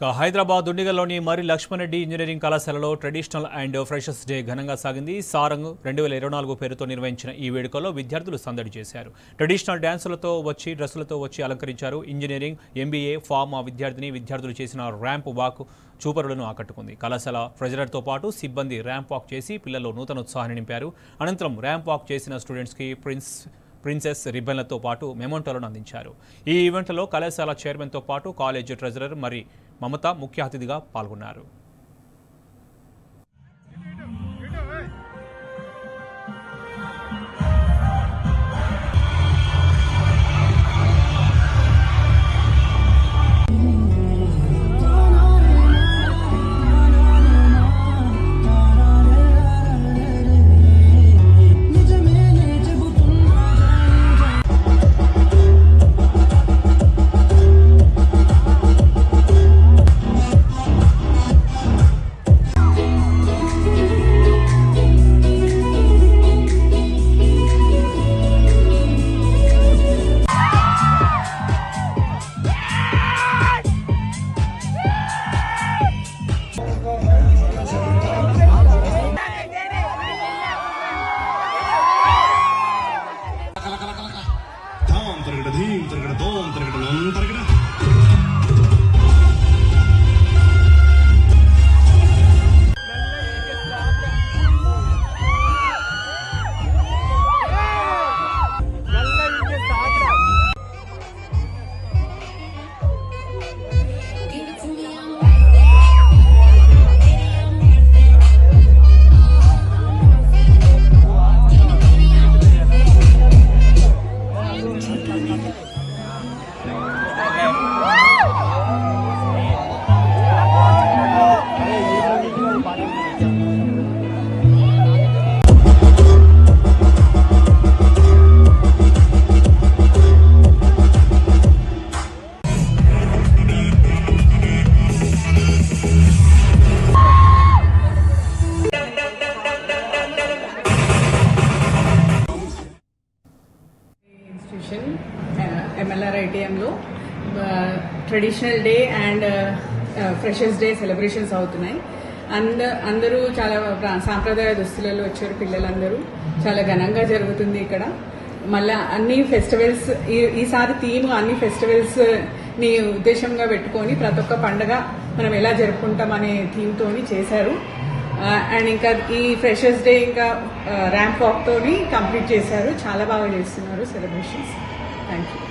హైదరాబాద్ దుండిగల్లోని మరి లక్ష్మణ్ రెడ్డి ఇంజనీరింగ్ కళాశాలలో traditional and freshers day ఘనంగా సాగింది. సారంగ్ 2024 పేరుతో నిర్వహించిన ఈ వేడుకలో విద్యార్థులు సందడి చేశారు. ట్రెడిషనల్ డ్రెస్సులతో వచ్చి అలంకరించారు. ఇంజనీరింగ్, ఎంబీఏ, ఫార్మా విద్యార్థులు చేసిన ర్యాంప్ వాక్ చూపరులను ఆకట్టుకుంది. కళాశాల ట్రెజరర్తో పాటు సిబ్బంది ర్యాంప్ వాక్ చేసి పిల్లల్లో నూతన ఉత్సాహాన్ని నింపారు. అనంతరం ర్యాంప్ వాక్ చేసిన స్టూడెంట్స్కి ప్రిన్సెస్ రిబ్బన్లతో పాటు మెమోంటోలను అందించారు. ఈ ఈవెంట్లో కళాశాల చైర్మన్తో పాటు కాలేజ్ ట్రెజరర్ మరి మమత ముఖ్య అతిథిగా పాల్గొన్నారు. MLRITMలో traditional day and freshers day celebrations అవుతున్నాయి. అందరూ చాలా సాంప్రదాయ దుస్తులలో వచ్చారు. పిల్లలందరూ చాలా ఘనంగా జరుగుతుంది ఇక్కడ. మళ్ళీ అన్ని ఫెస్టివల్స్ ఈసారి థీమ్ అన్ని ఫెస్టివల్స్ ని ఉద్దేశంగా పెట్టుకొని ప్రతి ఒక్క పండుగ మనం ఎలా జరుపుకుంటాం అనే థీమ్ తోని చేశారు. అండ్ ఇంకా ఈ ఫ్రెషర్స్ డే ఇంకా ర్యాంప్ వాక్ తోని కంప్లీట్ చేశారు. చాలా బాగా చేస్తున్నారు సెలబ్రేషన్స్. Thank you.